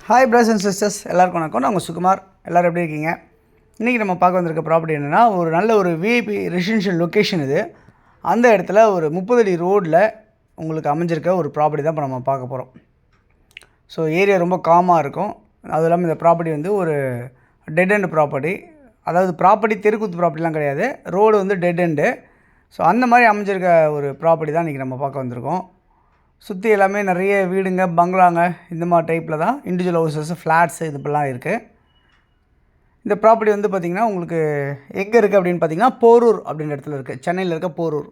Hi brothers and sisters, எல்லாருக்கும் வணக்கம். நான் உங்கள் சுகுமார். எல்லோரும் எப்படி இருக்கீங்க? இன்றைக்கி நம்ம பார்க்க வந்திருக்க ப்ராப்பர்ட்டி என்னென்னா, ஒரு நல்ல ஒரு விஐபி ரெசிடென்ஷியல் லொக்கேஷன் இது. அந்த இடத்துல ஒரு 30 அடி ரோடில் உங்களுக்கு அமைஞ்சிருக்க ஒரு ப்ராப்பர்ட்டி தான் இப்போ நம்ம பார்க்க போகிறோம். ஸோ ஏரியா ரொம்ப காமாக இருக்கும். அதுவும் இல்லாமல் இந்த ப்ராப்பர்ட்டி வந்து ஒரு டெட் எண்ட் ப்ராப்பர்ட்டி. அதாவது ப்ராப்பர்ட்டி தெருக்கூத்து ப்ராப்பர்ட்டிலாம் கிடையாது, ரோடு வந்து டெட் எண்டு. ஸோ அந்த மாதிரி அமைஞ்சிருக்க ஒரு ப்ராப்பர்ட்டி தான் இன்றைக்கி நம்ம பார்க்க வந்திருக்கோம். சுற்றி எல்லாமே நிறைய வீடுங்க, பங்களாங்க, இந்த மாதிரி டைப்பில் தான் இண்டிவிஜுவல் ஹவுசஸ், ஃப்ளாட்ஸு இது இப்படிலாம் இருக்குது. இந்த ப்ராப்பர்ட்டி வந்து பார்த்திங்கன்னா உங்களுக்கு எங்கே இருக்குது அப்படின்னு பார்த்திங்கன்னா, போரூர் அப்படின்ற இடத்துல இருக்குது. சென்னையில் இருக்க போரூர்.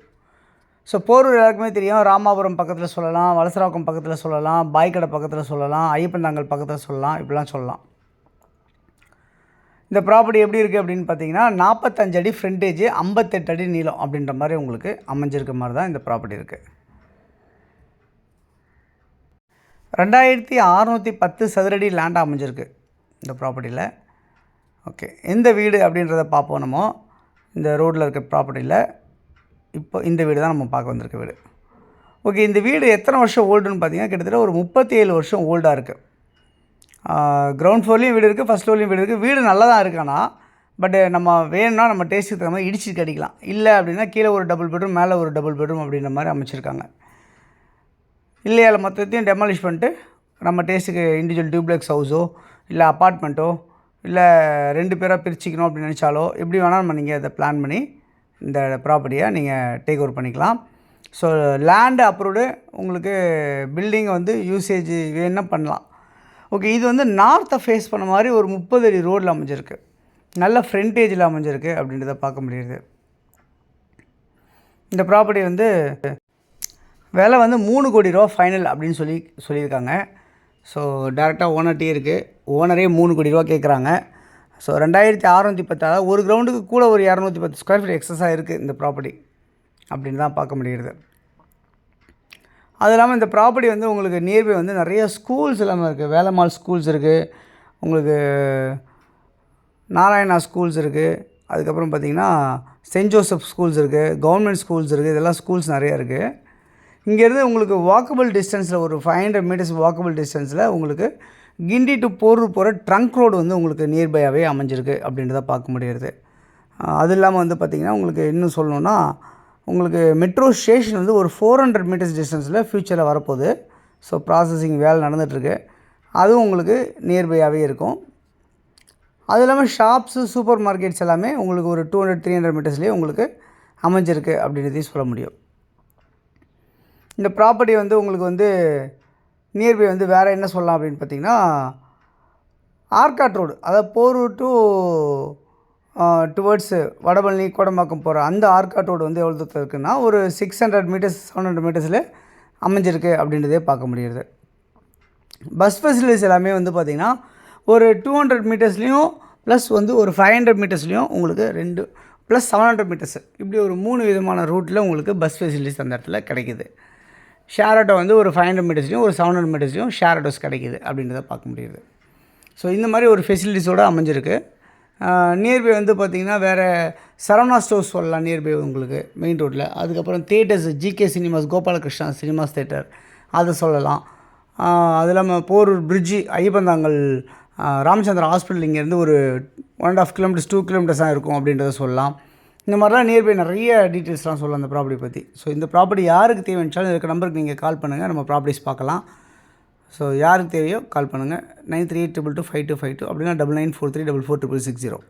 ஸோ போரூர் எல்லாருக்குமே தெரியும். ராமாபுரம் பக்கத்தில் சொல்லலாம், வலசராக்கம் பக்கத்தில் சொல்லலாம், பாய்க்கடை பக்கத்தில் சொல்லலாம், ஐயப்பந்தாங்கல் பக்கத்தில் சொல்லலாம், இப்படிலாம் சொல்லலாம். இந்த ப்ராப்பர்ட்டி எப்படி இருக்குது அப்படின்னு பார்த்தீங்கன்னா, 45 அடி ஃப்ரண்டேஜ், 58 அடி நீளம் அப்படின்ற மாதிரி உங்களுக்கு அமைஞ்சிருக்க மாதிரி தான் இந்த ப்ராப்பர்ட்டி இருக்குது. 2610 சதுரடி லேண்ட் அமைஞ்சிருக்கு இந்த ப்ராப்பர்ட்டியில். ஓகே, எந்த வீடு அப்படின்றத பார்ப்போம். நம்ம இந்த ரோட்டில் இருக்க ப்ராப்பர்ட்டியில் இப்போ இந்த வீடு தான் நம்ம பார்க்க வந்திருக்க வீடு. ஓகே, இந்த வீடு எத்தனை வருஷம் ஓல்டுன்னு பார்த்தீங்கன்னா, கிட்டத்தட்ட ஒரு 37 வருஷம் ஓல்டாக இருக்குது. கிரவுண்ட் ஃப்ளோர்லேயும் வீடு இருக்குது, ஃபஸ்ட் ஃப்ளோர்லேயும் வீடு இருக்குது. வீடு நல்லா தான் இருக்கு. ஆனால் பட் நம்ம வேணும்னா நம்ம டேஸ்ட்டுக்கு தகுந்த மாதிரி இடிச்சு கட்டிக்கலாம். இல்லை அப்படின்னா கீழே ஒரு டபுள் பெட்ரூம், மேலே ஒரு டபுள் பெட்ரூம் அப்படின்ற மாதிரி அமைச்சிருக்காங்க. இல்லையா, அதில் மொத்தத்தையும் டெமாலிஷ் பண்ணிட்டு நம்ம டேஸ்ட்டுக்கு இண்டிவிஜுவல் டியூப்ளெக்ஸ் ஹவுஸோ இல்லை அப்பார்ட்மெண்ட்டோ இல்லை 2 பேராக பிரிச்சிக்கணும் அப்படின்னு நினச்சாலோ எப்படி வேணாலும் நீங்கள் அதை பிளான் பண்ணி இந்த ப்ராப்பர்ட்டியை நீங்கள் டேக் ஓவர் பண்ணிக்கலாம். ஸோ லேண்டு அப்ரூவ்டு, உங்களுக்கு பில்டிங் வந்து யூசேஜ் வேணும்னா பண்ணலாம். ஓகே, இது வந்து நார்த்தை ஃபேஸ் பண்ண மாதிரி ஒரு 30 அடி ரோடில் அமைஞ்சிருக்கு. நல்ல ஃப்ரண்டேஜில் அமைஞ்சிருக்கு அப்படின்றத பார்க்க முடியுது. இந்த ப்ராப்பர்ட்டி வந்து விலை வந்து 3 கோடி ரூபா ஃபைனல் அப்படின்னு சொல்லியிருக்காங்க. ஸோ டேரெக்டாக ஓனர்ட்டே இருக்குது. ஓனரே 3 கோடி ரூபா கேட்குறாங்க. ஸோ 2610, அதாவது ஒரு கிரவுண்டுக்கு கூட ஒரு 210 ஸ்கொயர் ஃபீட் எக்ஸஸாக இருக்குது இந்த ப்ராப்பர்ட்டி அப்படின்னு தான் பார்க்க முடியுது. அது இல்லாமல் இந்த ப்ராப்பர்ட்டி வந்து உங்களுக்கு நியர்பை வந்து நிறைய ஸ்கூல்ஸ் எல்லாமே இருக்குது. வேலம்மாள் ஸ்கூல்ஸ் இருக்குது, உங்களுக்கு நாராயணா ஸ்கூல்ஸ் இருக்குது, அதுக்கப்புறம் பார்த்திங்கன்னா சென்ட் ஜோசப் ஸ்கூல்ஸ் இருக்குது, கவர்மெண்ட் ஸ்கூல்ஸ் இருக்குது. இதெல்லாம் ஸ்கூல்ஸ் நிறையா இருக்குது. இங்கேருந்து உங்களுக்கு வாக்கபிள் டிஸ்டன்ஸில் ஒரு 500 மீட்டர்ஸ் வாக்கபிள் டிஸ்டன்ஸில் உங்களுக்கு கிண்டி டு போரூர் போகிற ட்ரங்க் ரோடு வந்து உங்களுக்கு நியர்பையாகவே அமைஞ்சிருக்கு அப்படின்றத பார்க்க முடியுது. அது இல்லாமல் வந்து பார்த்திங்கன்னா உங்களுக்கு இன்னும் சொல்லணுன்னா, உங்களுக்கு மெட்ரோ ஸ்டேஷன் வந்து ஒரு 400 மீட்டர்ஸ் டிஸ்டன்ஸில் ஃப்யூச்சரில் வரப்போகுது. ஸோ ப்ராசஸிங் வேலை நடந்துகிட்ருக்கு. அதுவும் உங்களுக்கு நியர்பையாகவே இருக்கும். அது இல்லாமல் ஷாப்ஸு, சூப்பர் மார்க்கெட்ஸ் எல்லாமே உங்களுக்கு ஒரு 200-300 மீட்டர்ஸ்லேயே உங்களுக்கு அமைஞ்சிருக்கு அப்படின்றதையும் சொல்ல முடியும். இந்த ப்ராப்பர்ட்டி வந்து உங்களுக்கு வந்து நியர்பை வந்து வேறு என்ன சொல்லலாம் அப்படின்னு பார்த்தீங்கன்னா, ஆர்காட் ரோடு, அதாவது போரூர் டு டுவர்ட்ஸு வடபழனி, கோடம்பாக்கம் போகிற அந்த ஆர்காட் ரோடு வந்து எவ்வளோ தூரத்தில் இருக்குன்னா, ஒரு 600 மீட்டர்ஸ் 700 மீட்டர்ஸில் அமைஞ்சிருக்கு அப்படின்றதே பார்க்க முடியுது. பஸ் ஃபெசிலிட்டிஸ் எல்லாமே வந்து பார்த்திங்கன்னா ஒரு 200 மீட்டர்ஸ்லேயும் ப்ளஸ் வந்து ஒரு 500 மீட்டர்ஸ்லேயும் உங்களுக்கு 2 + 700 மீட்டர்ஸ், இப்படி ஒரு 3 விதமான ரூட்டில் உங்களுக்கு பஸ் ஃபெசிலிட்டிஸ் அந்த இடத்துல கிடைக்கிது. ஷேர் ஆட்டோ வந்து ஒரு 500 மீட்டர்ஸ்லையும் ஒரு 700 மீட்டர்ஸ்லையும் ஷேர் ஆட்டோஸ் கிடைக்கிது அப்படின்றத பார்க்க முடியுது. ஸோ இந்த மாதிரி ஒரு ஃபெசிலிட்டிஸோடு அமைஞ்சிருக்கு. நியர்பை வந்து பார்த்திங்கன்னா வேறு சரவணா ஸ்டோர்ஸ் சொல்லலாம் நியர்பை உங்களுக்கு மெயின் ரோட்டில். அதுக்கப்புறம் theatres, GK cinemas, Gopalakrishna cinemas theatre, அதை சொல்லலாம். அது இல்லாமல் போரூர் பிரிட்ஜி, ஐயப்பந்தாங்கல், ராமச்சந்திரா ஹாஸ்பிட்டல் இங்கேருந்து ஒரு 1.5 கிலோமீட்டர்ஸ் 2 கிலோமீட்டர்ஸ் தான் இருக்கும் அப்படின்றத சொல்லலாம். இந்த மாதிரிலாம் நியர்பை நிறைய டீட்டெயில்ஸ்லாம் சொல்லலாம் அந்த ப்ராப்பர்ட்டி பற்றி. ஸோ இந்த ப்ராப்பர்ட்டி யாருக்கு தேவைச்சாலும் இருக்க நம்பருக்கு நீங்கள் கால் பண்ணுங்கள், நம்ம ப்ராப்பர்ட்டிஸ் பார்க்கலாம். ஸோ யாருக்கு தேவையோ கால் பண்ணுங்கள். 9382225252 அப்படின்னா 9943446660.